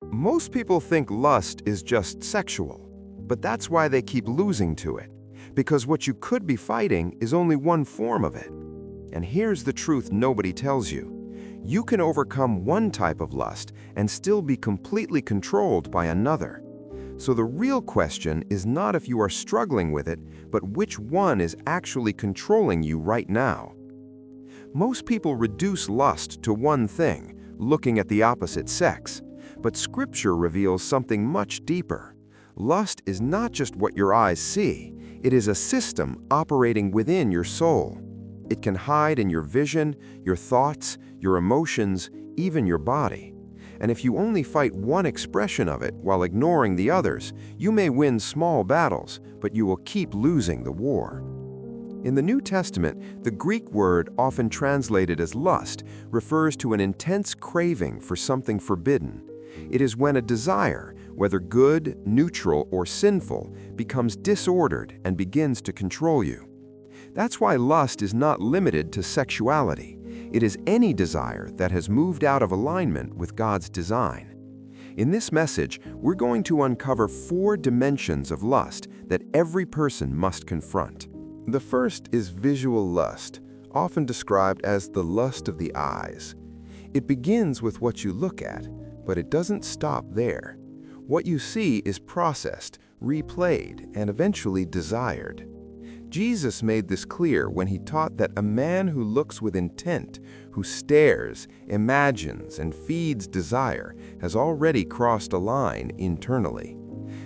Most people think lust is just sexual, but that's why they keep losing to it, because what you could be fighting is only one form of it. And here's the truth nobody tells you. You can overcome one type of lust and still be completely controlled by another. So the real question is not if you are struggling with it, but which one is actually controlling you right now. Most people reduce lust to one thing, looking at the opposite sex. But Scripture reveals something much deeper. Lust is not just what your eyes see. It is a system operating within your soul. It can hide in your vision, your thoughts, your emotions, even your body. And if you only fight one expression of it while ignoring the others, you may win small battles, but you will keep losing the war. In the New Testament, the Greek word often translated as lust refers to an intense craving for something forbidden. It is when a desire, whether good, neutral, or sinful, becomes disordered and begins to control you. That's why lust is not limited to sexuality. It is any desire that has moved out of alignment with God's design. In this message, we're going to uncover 4 dimensions of lust that every person must confront. The first is visual lust, often described as the lust of the eyes. It begins with what you look at, but it doesn't stop there. What you see is processed, replayed, and eventually desired. Jesus made this clear when he taught that a man who looks with intent, who stares, imagines, and feeds desire, has already crossed a line internally.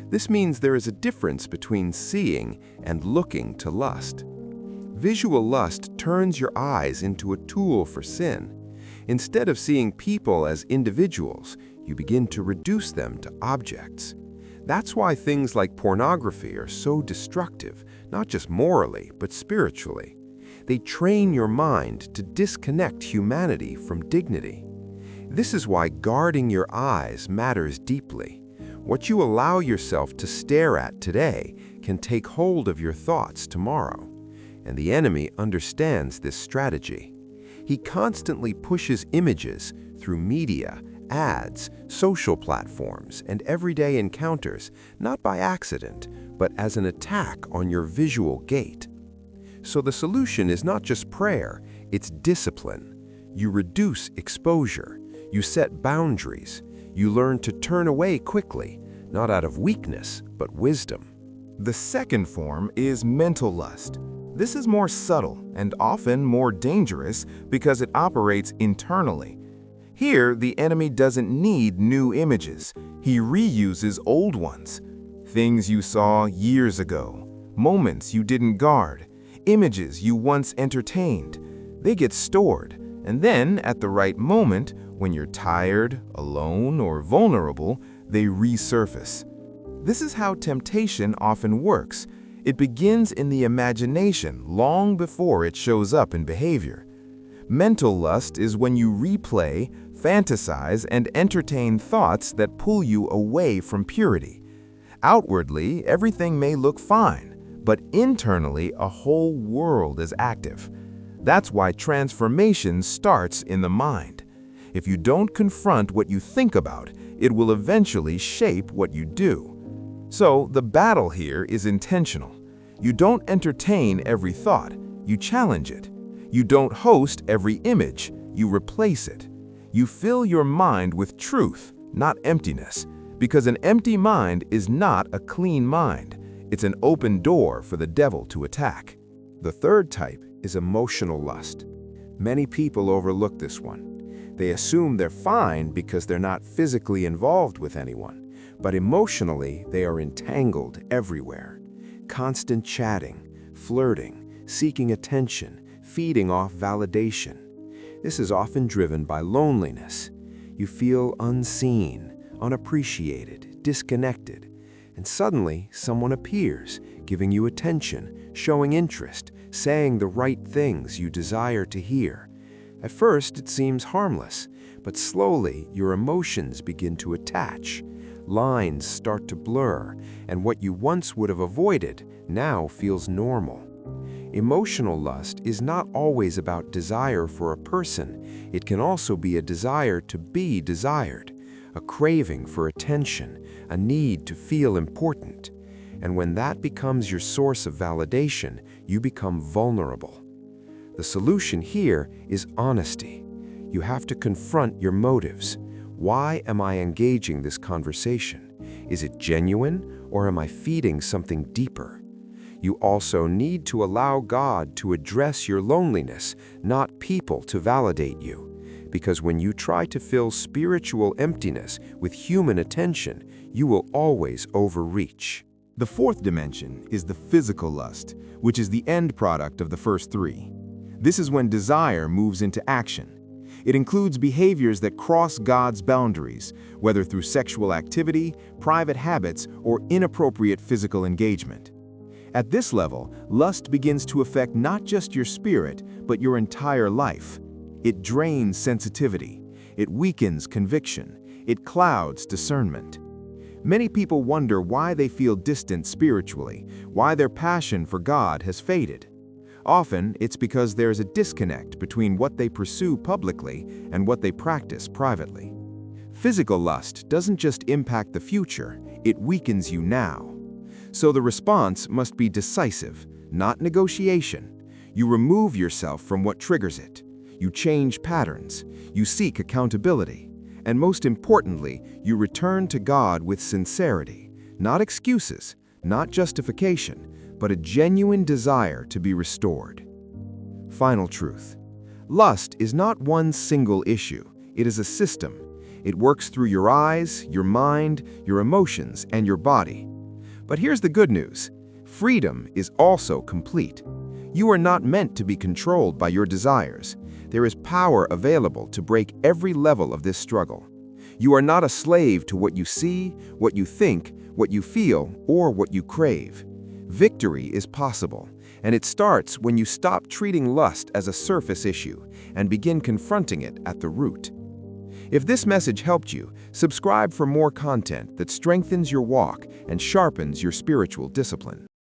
This means there is a difference between seeing and looking to lust. Visual lust turns your eyes into a tool for sin. Instead of seeing people as individuals, you begin to reduce them to objects. That's why things like pornography are so destructive, not just morally, but spiritually. They train your mind to disconnect humanity from dignity. This is why guarding your eyes matters deeply. What you allow yourself to stare at today can take hold of your thoughts tomorrow. And the enemy understands this strategy. He constantly pushes images through media, ads, social platforms, and everyday encounters, not by accident, but as an attack on your visual gate. So the solution is not just prayer, it's discipline. You reduce exposure, you set boundaries, you learn to turn away quickly, not out of weakness, but wisdom. The second form is mental lust. This is more subtle and often more dangerous because it operates internally. Here, the enemy doesn't need new images. He reuses old ones. Things you saw years ago, moments you didn't guard, images you once entertained. They get stored, and then at the right moment, when you're tired, alone, or vulnerable, they resurface. This is how temptation often works. It begins in the imagination long before it shows up in behavior. Mental lust is when you replay, fantasize, and entertain thoughts that pull you away from purity. Outwardly, everything may look fine, but internally, a whole world is active. That's why transformation starts in the mind. If you don't confront what you think about, it will eventually shape what you do. So, the battle here is intentional. You don't entertain every thought, you challenge it. You don't host every image, you replace it. You fill your mind with truth, not emptiness, because an empty mind is not a clean mind. It's an open door for the devil to attack. The third type is emotional lust. Many people overlook this one. They assume they're fine because they're not physically involved with anyone. But emotionally, they are entangled everywhere. Constant chatting, flirting, seeking attention, feeding off validation. This is often driven by loneliness. You feel unseen, unappreciated, disconnected. And suddenly, someone appears, giving you attention, showing interest, saying the right things you desire to hear. At first, it seems harmless, but slowly, your emotions begin to attach. Lines start to blur, and what you once would have avoided now feels normal. Emotional lust is not always about desire for a person. It can also be a desire to be desired, a craving for attention, a need to feel important. And when that becomes your source of validation, you become vulnerable. The solution here is honesty. You have to confront your motives. Why am I engaging this conversation? Is it genuine, or am I feeding something deeper? You also need to allow God to address your loneliness, not people to validate you. Because when you try to fill spiritual emptiness with human attention, you will always overreach. The fourth dimension is the physical lust, which is the end product of the first three. This is when desire moves into action. It includes behaviors that cross God's boundaries, whether through sexual activity, private habits, or inappropriate physical engagement. At this level, lust begins to affect not just your spirit, but your entire life. It drains sensitivity. It weakens conviction. It clouds discernment. Many people wonder why they feel distant spiritually, why their passion for God has faded. Often, it's because there's a disconnect between what they pursue publicly and what they practice privately. Physical lust doesn't just impact the future, it weakens you now. So the response must be decisive, not negotiation. You remove yourself from what triggers it. You change patterns. You seek accountability. And most importantly, you return to God with sincerity, not excuses, not justification, but a genuine desire to be restored. Final truth. Lust is not one single issue. It is a system. It works through your eyes, your mind, your emotions, and your body. But here's the good news. Freedom is also complete. You are not meant to be controlled by your desires. There is power available to break every level of this struggle. You are not a slave to what you see, what you think, what you feel, or what you crave. Victory is possible, and it starts when you stop treating lust as a surface issue and begin confronting it at the root. If this message helped you, subscribe for more content that strengthens your walk and sharpens your spiritual discipline.